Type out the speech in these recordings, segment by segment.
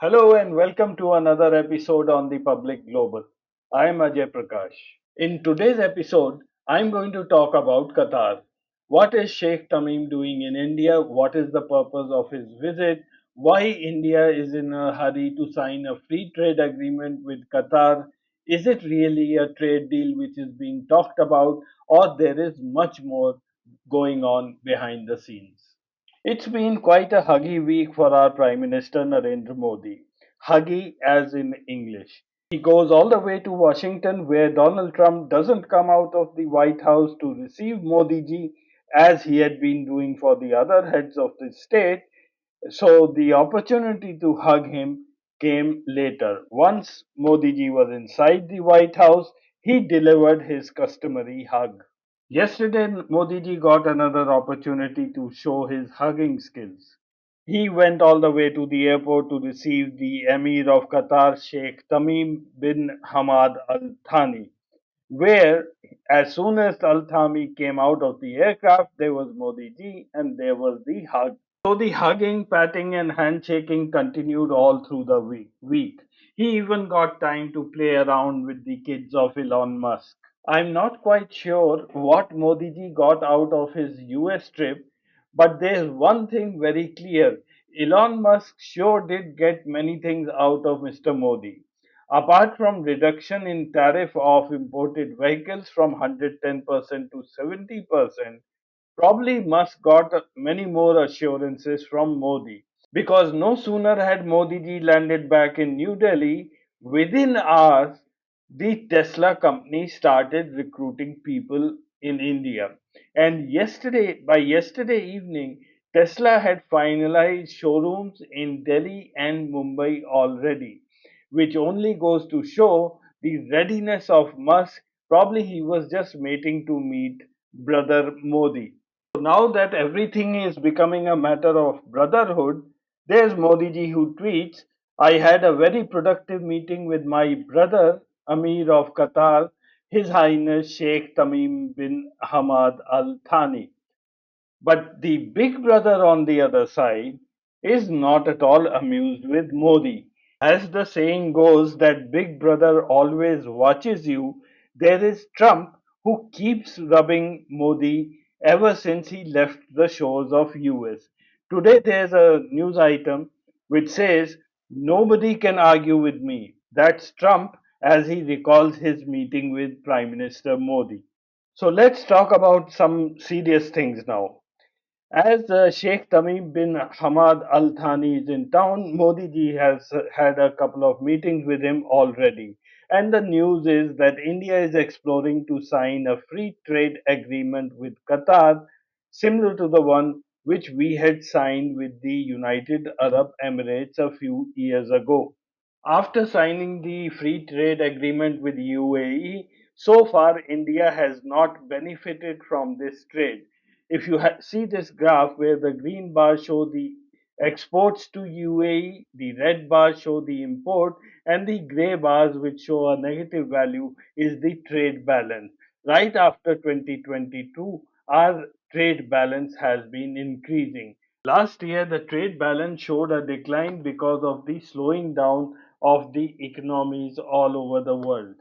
Hello and welcome to another episode on the Public Global. I am Ajay Prakash. In today's episode, I'm going to talk about Qatar. What is Sheikh Tamim doing in India? What is the purpose of his visit? Why India is in a hurry to sign a free trade agreement with Qatar? Is it really a trade deal which is being talked about, or there is much more going on behind the scenes? It's been quite a huggy week for our Prime Minister Narendra Modi. Huggy as in English. He goes all the way to Washington where Donald Trump doesn't come out of the White House to receive Modi ji as he had been doing for the other heads of the state. So the opportunity to hug him came later. Once Modi ji was inside the White House, he delivered his customary hug. Yesterday, Modi ji got another opportunity to show his hugging skills. He went all the way to the airport to receive the Emir of Qatar, Sheikh Tamim bin Hamad Al Thani, where as soon as Al Thani came out of the aircraft, there was Modi ji and there was the hug. So the hugging, patting, and handshaking continued all through the week. He even got time to play around with the kids of Elon Musk. I'm not quite sure what Modi ji got out of his US trip, but there's one thing very clear. Elon Musk sure did get many things out of Mr. Modi. Apart from reduction in tariff of imported vehicles from 110% to 70%, probably Musk got many more assurances from Modi. Because no sooner had Modi ji landed back in New Delhi, within hours, the Tesla company started recruiting people in India. And by yesterday evening, Tesla had finalized showrooms in Delhi and Mumbai already, which only goes to show the readiness of Musk. Probably he was just waiting to meet brother Modi. So now that everything is becoming a matter of brotherhood, there's Modi ji who tweets, I had a very productive meeting with my brother, Amir of Qatar, His Highness Sheikh Tamim bin Hamad Al Thani. But the big brother on the other side is not at all amused with Modi. As the saying goes that big brother always watches you, there is Trump who keeps rubbing Modi ever since he left the shores of US. Today there's a news item which says nobody can argue with me. That's Trump as he recalls his meeting with Prime Minister Modi. So let's talk about some serious things now. As Sheikh Tamim bin Hamad Al Thani is in town, Modi ji has had a couple of meetings with him already. And the news is that India is exploring to sign a free trade agreement with Qatar, similar to the one which we had signed with the United Arab Emirates a few years ago. After signing the free trade agreement with UAE, so far India has not benefited from this trade. If you see this graph where the green bars show the exports to UAE, the red bars show the import, and the gray bars which show a negative value is the trade balance. Right after 2022, our trade balance has been increasing. Last year, the trade balance showed a decline because of the slowing down of the economies all over the world.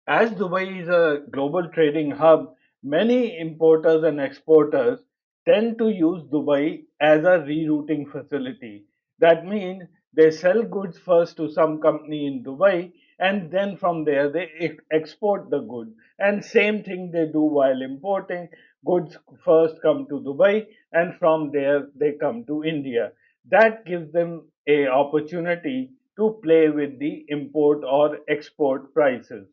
As Dubai is a global trading hub, many importers and exporters tend to use Dubai as a rerouting facility. That means they sell goods first to some company in Dubai and then from there they export the good. And same thing they do while importing. Goods first come to Dubai and from there they come to India. That gives them a opportunity to play with the import or export prices.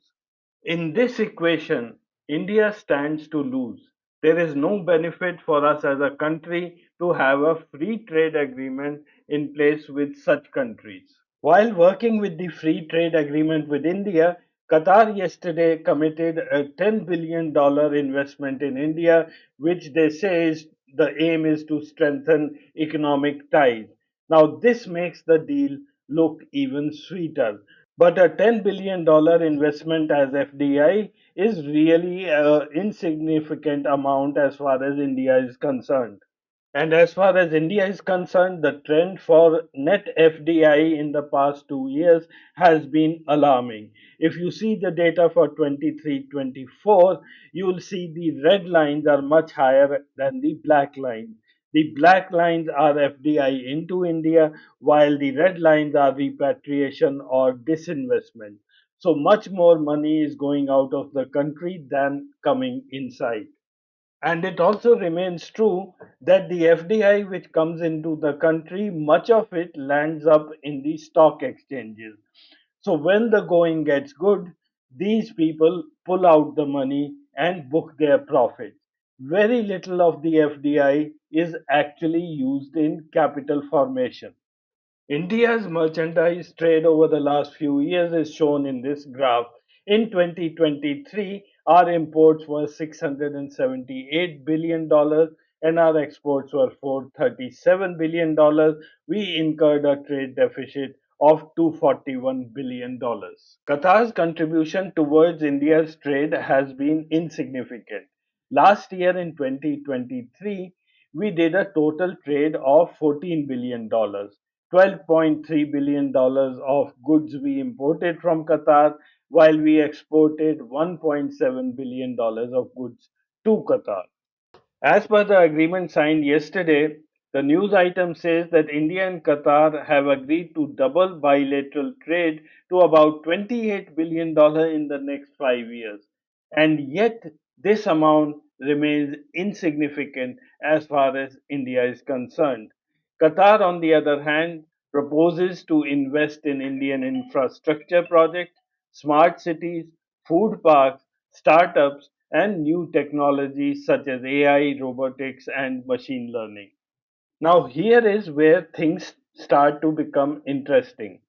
In this equation, India stands to lose. There is no benefit for us as a country to have a free trade agreement in place with such countries. While working with the free trade agreement with India, Qatar yesterday committed a $10 billion investment in India, which they say is the aim is to strengthen economic ties. Now, this makes the deal look even sweeter. But a $10 billion investment as FDI is really an insignificant amount as far as India is concerned. And as far as India is concerned, the trend for net FDI in the past 2 years has been alarming. If you see the data for 23-24, you will see the red lines are much higher than the black lines. The black lines are FDI into India, while the red lines are repatriation or disinvestment. So much more money is going out of the country than coming inside. And it also remains true that the FDI which comes into the country, much of it lands up in the stock exchanges. So when the going gets good, these people pull out the money and book their profits. Very little of the FDI is actually used in capital formation. India's merchandise trade over the last few years is shown in this graph. In 2023, our imports were $678 billion and our exports were $437 billion. We incurred a trade deficit of $241 billion. Qatar's contribution towards India's trade has been insignificant. Last year in 2023, we did a total trade of $14 billion. $12.3 billion of goods we imported from Qatar, while we exported $1.7 billion of goods to Qatar. As per the agreement signed yesterday, the news item says that India and Qatar have agreed to double bilateral trade to about $28 billion in the next 5 years. And yet, this amount remains insignificant as far as India is concerned. Qatar, on the other hand, proposes to invest in Indian infrastructure projects, smart cities, food parks, startups, and new technologies such as AI, robotics, and machine learning. Now, here is where things start to become interesting.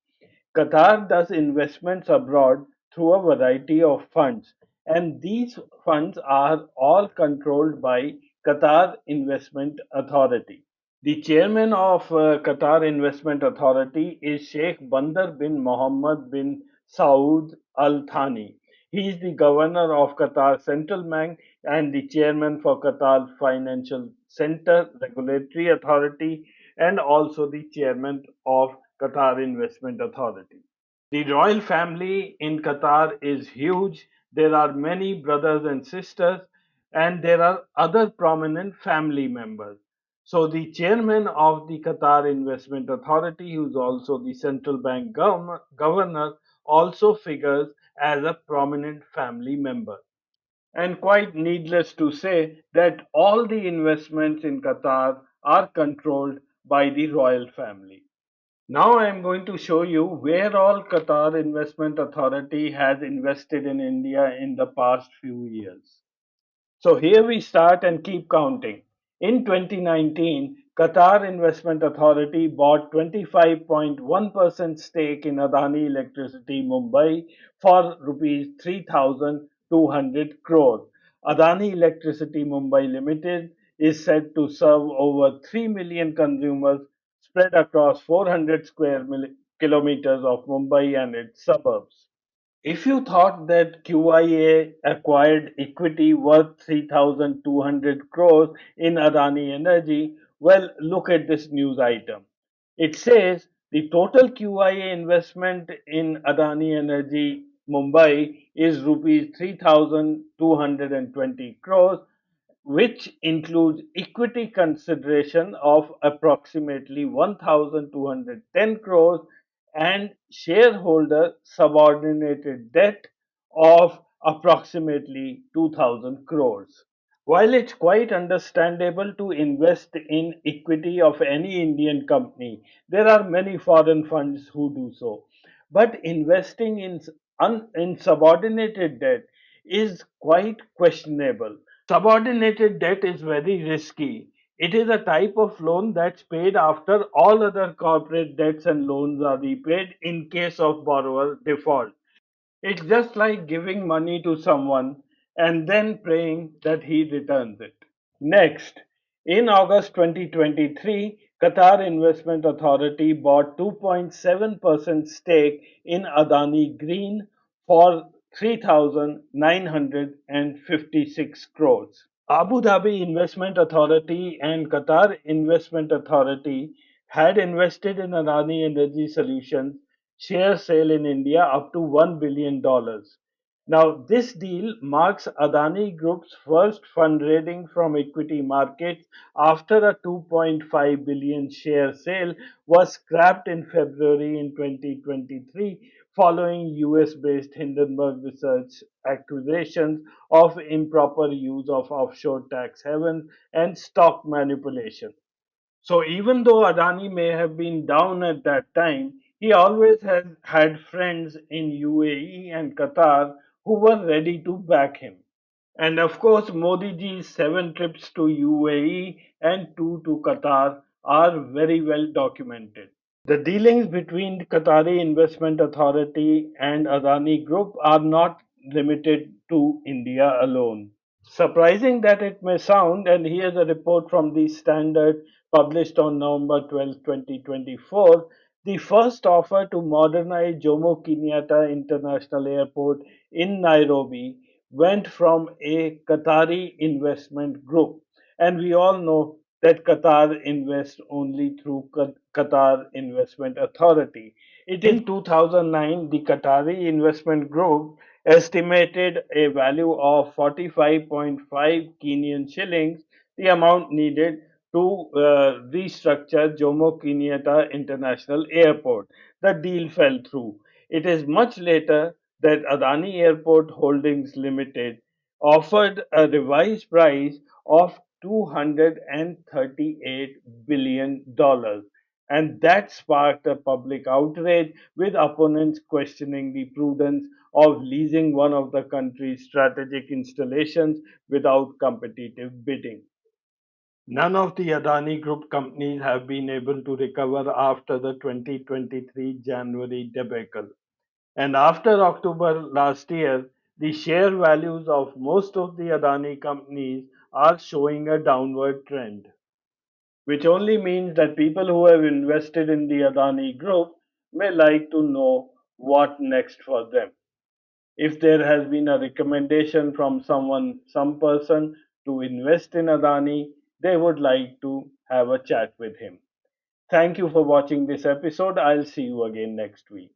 Qatar does investments abroad through a variety of funds, and these funds are all controlled by Qatar Investment Authority. The chairman of Qatar Investment Authority is Sheikh Bandar bin Mohammed bin Saud Al Thani. He is the governor of Qatar Central Bank and the chairman for Qatar Financial Center Regulatory Authority and also the chairman of Qatar Investment Authority. The royal family in Qatar is huge. There are many brothers and sisters, and there are other prominent family members. So, the chairman of the Qatar Investment Authority, who's also the central bank governor, also figures as a prominent family member. And quite needless to say that all the investments in Qatar are controlled by the royal family. Now I am going to show you where all Qatar Investment Authority has invested in India in the past few years. So here we start and keep counting. In 2019, Qatar Investment Authority bought 25.1% stake in Adani Electricity Mumbai for rupees 3,200 crore. Adani Electricity Mumbai Ltd is said to serve over 3 million consumers spread across 400 kilometers of Mumbai and its suburbs. If you thought that QIA acquired equity worth 3,200 crores in Adani Energy, well, look at this news item. It says the total QIA investment in Adani Energy Mumbai is rupees 3,220 crores, which includes equity consideration of approximately 1,210 crores and shareholder subordinated debt of approximately 2,000 crores. While it's quite understandable to invest in equity of any Indian company, there are many foreign funds who do so. But investing in subordinated debt is quite questionable. Subordinated debt is very risky. It is a type of loan that's paid after all other corporate debts and loans are repaid in case of borrower default. It's just like giving money to someone and then praying that he returns it. Next, in August 2023, Qatar Investment Authority bought 2.7% stake in Adani Green for 3,956 crores. Abu Dhabi Investment Authority and Qatar Investment Authority had invested in Adani Energy Solutions share sale in India up to $1 billion. Now, this deal marks Adani Group's first fundraising from equity markets after a 2.5 billion share sale was scrapped in February in 2023 following US based Hindenburg Research accusations of improper use of offshore tax havens and stock manipulation. So even though Adani may have been down at that time, he always has had friends in UAE and Qatar who were ready to back him. And of course, Modi ji's 7 trips to UAE and 2 to Qatar are very well documented. The dealings between the Qatari Investment Authority and Adani Group are not limited to India alone. Surprising that it may sound, and here's a report from the Standard published on November 12, 2024. The first offer to modernize Jomo Kenyatta International Airport in Nairobi went from a Qatari investment group. And we all know that Qatar invests only through Qatar Investment Authority. In 2009, the Qatari Investment Group estimated a value of 45.5 Kenyan shillings, the amount needed to restructure Jomo Kenyatta International Airport. The deal fell through. It is much later that Adani Airport Holdings Limited offered a revised price of $238 billion. And that sparked a public outrage, with opponents questioning the prudence of leasing one of the country's strategic installations without competitive bidding. None of the Adani Group companies have been able to recover after the 2023 January debacle. And after October last year, the share values of most of the Adani companies are showing a downward trend, which only means that people who have invested in the Adani Group may like to know what next for them. If there has been a recommendation from someone, some person to invest in Adani, they would like to have a chat with him. Thank you for watching this episode. I'll see you again next week.